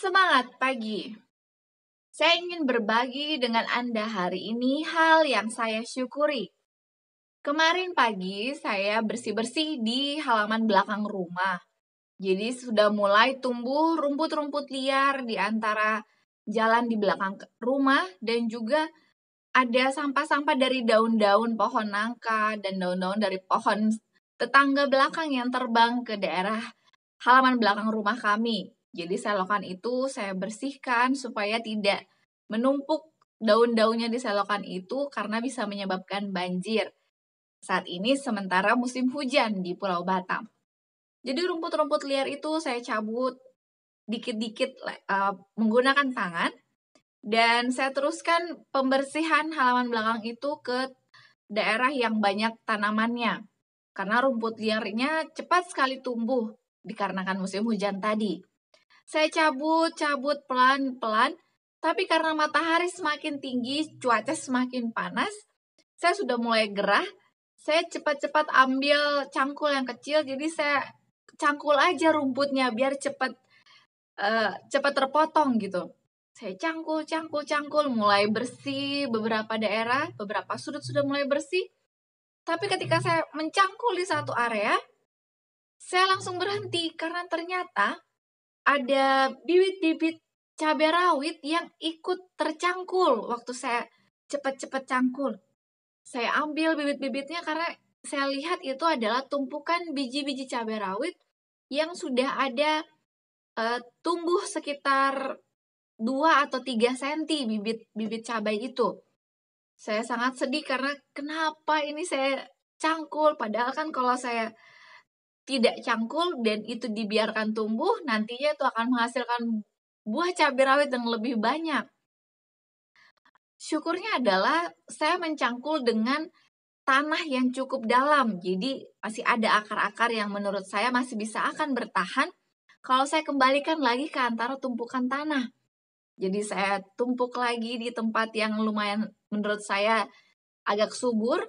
Semangat pagi! Saya ingin berbagi dengan Anda hari ini hal yang saya syukuri. Kemarin pagi saya bersih-bersih di halaman belakang rumah. Jadi sudah mulai tumbuh rumput-rumput liar di antara jalan di belakang rumah dan juga ada sampah-sampah dari daun-daun pohon nangka dan daun-daun dari pohon tetangga belakang yang terbang ke daerah halaman belakang rumah kami. Jadi selokan itu saya bersihkan supaya tidak menumpuk daun-daunnya di selokan itu karena bisa menyebabkan banjir. Saat ini sementara musim hujan di Pulau Batam. Jadi rumput-rumput liar itu saya cabut dikit-dikit menggunakan tangan. Dan saya teruskan pembersihan halaman belakang itu ke daerah yang banyak tanamannya. Karena rumput liarnya cepat sekali tumbuh dikarenakan musim hujan tadi. Saya cabut pelan-pelan, tapi karena matahari semakin tinggi, cuaca semakin panas, saya sudah mulai gerah. Saya cepat-cepat ambil cangkul yang kecil, jadi saya cangkul aja rumputnya biar cepat terpotong gitu. Saya cangkul, mulai bersih beberapa daerah, beberapa sudut sudah mulai bersih. Tapi ketika saya mencangkul di satu area, saya langsung berhenti karena ternyata ada bibit-bibit cabai rawit yang ikut tercangkul waktu saya cepat-cepat cangkul. Saya ambil bibit-bibitnya karena saya lihat itu adalah tumpukan biji-biji cabai rawit yang sudah ada tumbuh sekitar 2 atau 3 cm bibit cabai itu. Saya sangat sedih karena kenapa ini saya cangkul, padahal kan kalau saya tidak cangkul dan itu dibiarkan tumbuh, nantinya itu akan menghasilkan buah cabai rawit yang lebih banyak. Syukurnya adalah saya mencangkul dengan tanah yang cukup dalam, jadi masih ada akar-akar yang menurut saya masih bisa akan bertahan kalau saya kembalikan lagi ke antara tumpukan tanah. Jadi saya tumpuk lagi di tempat yang lumayan menurut saya agak subur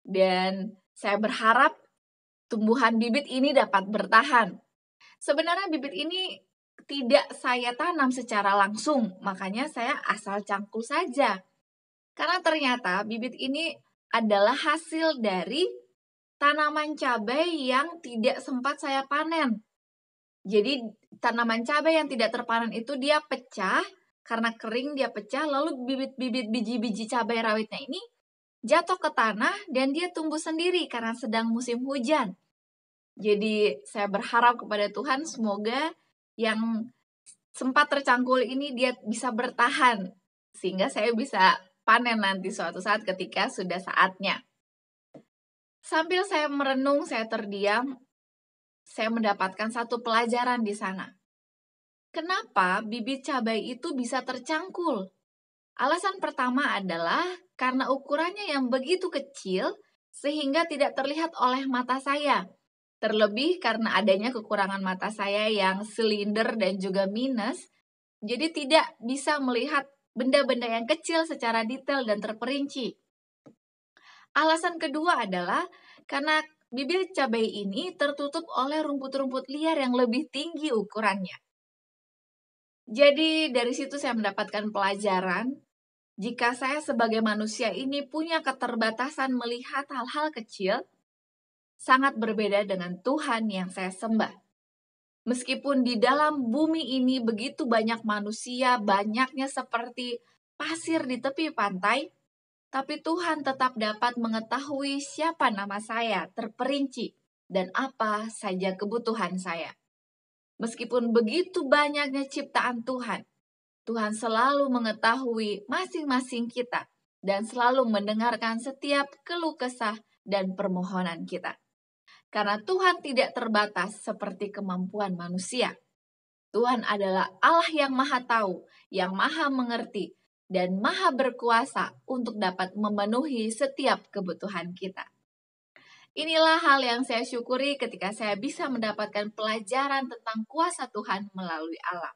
dan saya berharap tumbuhan bibit ini dapat bertahan. Sebenarnya bibit ini tidak saya tanam secara langsung, makanya saya asal cangkul saja. Karena ternyata bibit ini adalah hasil dari tanaman cabai yang tidak sempat saya panen. Jadi tanaman cabai yang tidak terpanen itu dia pecah, karena kering dia pecah, lalu bibit-bibit biji-biji cabai rawitnya ini jatuh ke tanah dan dia tumbuh sendiri karena sedang musim hujan. Jadi saya berharap kepada Tuhan semoga yang sempat tercangkul ini dia bisa bertahan sehingga saya bisa panen nanti suatu saat ketika sudah saatnya. Sambil saya merenung, saya terdiam, saya mendapatkan satu pelajaran di sana. Kenapa bibit cabai itu bisa tercangkul? Alasan pertama adalah karena ukurannya yang begitu kecil sehingga tidak terlihat oleh mata saya. Terlebih karena adanya kekurangan mata saya yang silinder dan juga minus, jadi tidak bisa melihat benda-benda yang kecil secara detail dan terperinci. Alasan kedua adalah karena bibit cabai ini tertutup oleh rumput-rumput liar yang lebih tinggi ukurannya. Jadi dari situ saya mendapatkan pelajaran, jika saya sebagai manusia ini punya keterbatasan melihat hal-hal kecil, sangat berbeda dengan Tuhan yang saya sembah. Meskipun di dalam bumi ini begitu banyak manusia, banyaknya seperti pasir di tepi pantai, tapi Tuhan tetap dapat mengetahui siapa nama saya terperinci dan apa saja kebutuhan saya. Meskipun begitu banyaknya ciptaan Tuhan, Tuhan selalu mengetahui masing-masing kita dan selalu mendengarkan setiap keluh kesah dan permohonan kita. Karena Tuhan tidak terbatas seperti kemampuan manusia. Tuhan adalah Allah yang maha tahu, yang maha mengerti, dan maha berkuasa untuk dapat memenuhi setiap kebutuhan kita. Inilah hal yang saya syukuri ketika saya bisa mendapatkan pelajaran tentang kuasa Tuhan melalui alam.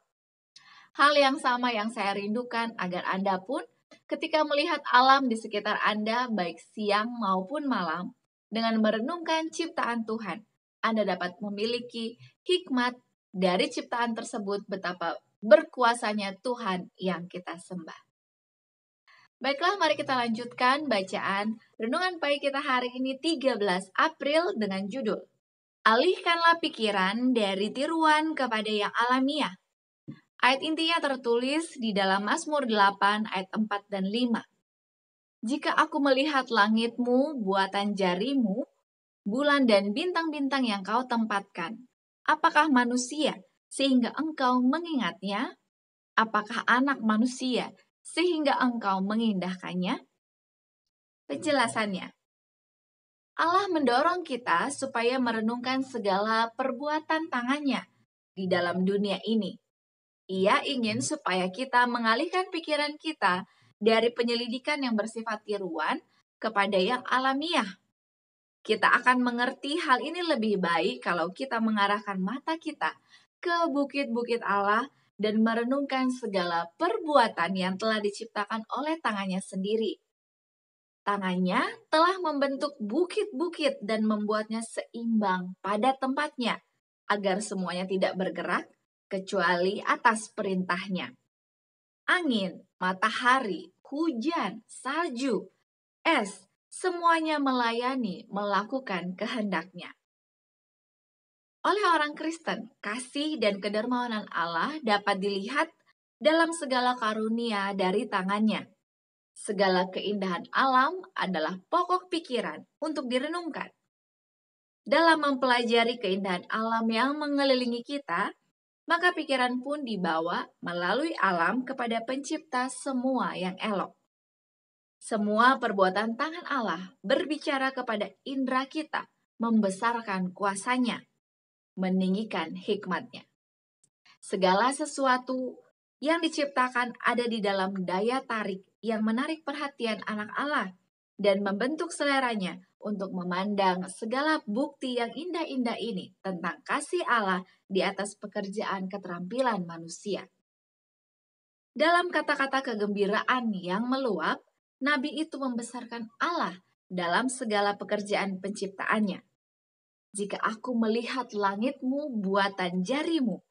Hal yang sama yang saya rindukan agar Anda pun ketika melihat alam di sekitar Anda baik siang maupun malam, dengan merenungkan ciptaan Tuhan, Anda dapat memiliki hikmat dari ciptaan tersebut betapa berkuasanya Tuhan yang kita sembah. Baiklah, mari kita lanjutkan bacaan renungan pagi kita hari ini 13 April dengan judul Alihkanlah pikiran dari tiruan kepada yang alamiah. Ayat intinya tertulis di dalam Mazmur 8 ayat 4 dan 5. Jika aku melihat langitmu, buatan jarimu, bulan dan bintang-bintang yang kau tempatkan, apakah manusia sehingga engkau mengingatnya? Apakah anak manusia sehingga engkau mengindahkannya? Penjelasannya, Allah mendorong kita supaya merenungkan segala perbuatan tangannya di dalam dunia ini. Ia ingin supaya kita mengalihkan pikiran kita dari penyelidikan yang bersifat tiruan kepada yang alamiah. Kita akan mengerti hal ini lebih baik kalau kita mengarahkan mata kita ke bukit-bukit Allah dan merenungkan segala perbuatan yang telah diciptakan oleh tangannya sendiri. Tangannya telah membentuk bukit-bukit dan membuatnya seimbang pada tempatnya, agar semuanya tidak bergerak kecuali atas perintahnya. Angin, matahari, hujan, salju, es, semuanya melayani melakukan kehendaknya. Oleh orang Kristen, kasih dan kedermawanan Allah dapat dilihat dalam segala karunia dari tangannya. Segala keindahan alam adalah pokok pikiran untuk direnungkan. Dalam mempelajari keindahan alam yang mengelilingi kita, maka pikiran pun dibawa melalui alam kepada pencipta semua yang elok. Semua perbuatan tangan Allah berbicara kepada indera kita, membesarkan kuasanya, meninggikan hikmatnya. Segala sesuatu yang diciptakan ada di dalam daya tarik yang menarik perhatian anak Allah dan membentuk seleranya untuk memandang segala bukti yang indah-indah ini tentang kasih Allah di atas pekerjaan keterampilan manusia. Dalam kata-kata kegembiraan yang meluap, Nabi itu membesarkan Allah dalam segala pekerjaan penciptaannya. Jika aku melihat langitmu, buatan jarimu,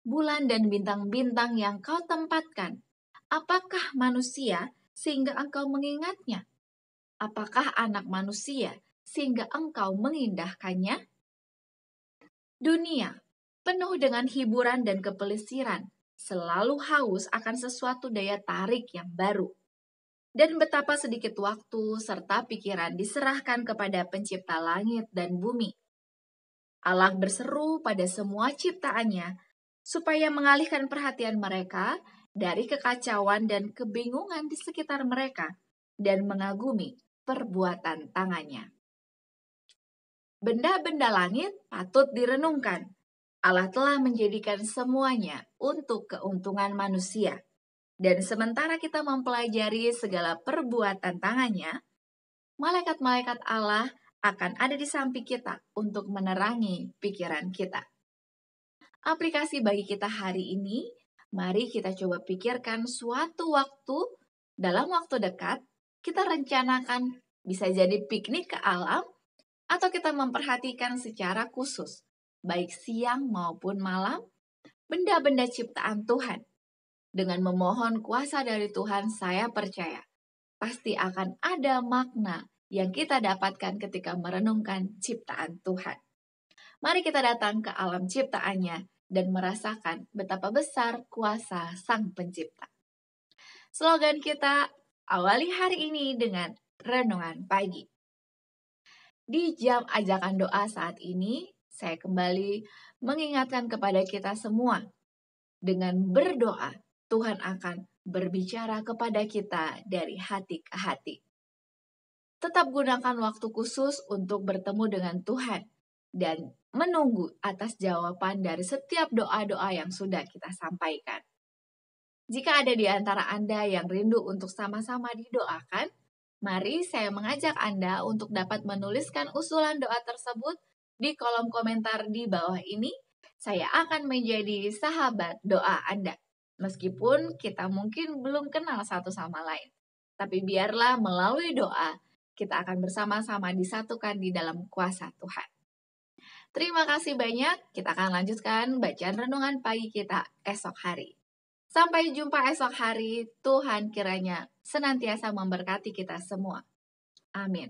bulan dan bintang-bintang yang kau tempatkan, apakah manusia sehingga engkau mengingatnya? Apakah anak manusia sehingga engkau mengindahkannya? Dunia penuh dengan hiburan dan kepelesiran, selalu haus akan sesuatu daya tarik yang baru. Dan betapa sedikit waktu serta pikiran diserahkan kepada pencipta langit dan bumi. Allah berseru pada semua ciptaannya supaya mengalihkan perhatian mereka dari kekacauan dan kebingungan di sekitar mereka dan mengagumi perbuatan tangannya. Benda-benda langit patut direnungkan. Allah telah menjadikan semuanya untuk keuntungan manusia. Dan sementara kita mempelajari segala perbuatan tangannya, malaikat-malaikat Allah akan ada di samping kita untuk menerangi pikiran kita. Aplikasi bagi kita hari ini, mari kita coba pikirkan suatu waktu, dalam waktu dekat, kita rencanakan bisa jadi piknik ke alam, atau kita memperhatikan secara khusus, baik siang maupun malam, benda-benda ciptaan Tuhan. Dengan memohon kuasa dari Tuhan, saya percaya, pasti akan ada makna yang kita dapatkan ketika merenungkan ciptaan Tuhan. Mari kita datang ke alam ciptaannya dan merasakan betapa besar kuasa Sang Pencipta. Slogan kita, awali hari ini dengan renungan pagi. Di jam ajakan doa saat ini, saya kembali mengingatkan kepada kita semua. Dengan berdoa, Tuhan akan berbicara kepada kita dari hati ke hati. Tetap gunakan waktu khusus untuk bertemu dengan Tuhan dan menunggu atas jawaban dari setiap doa-doa yang sudah kita sampaikan. Jika ada di antara Anda yang rindu untuk sama-sama didoakan, mari saya mengajak Anda untuk dapat menuliskan usulan doa tersebut di kolom komentar di bawah ini. Saya akan menjadi sahabat doa Anda. Meskipun kita mungkin belum kenal satu sama lain. Tapi biarlah melalui doa, kita akan bersama-sama disatukan di dalam kuasa Tuhan. Terima kasih banyak. Kita akan lanjutkan bacaan renungan pagi kita esok hari. Sampai jumpa esok hari. Tuhan kiranya senantiasa memberkati kita semua. Amin.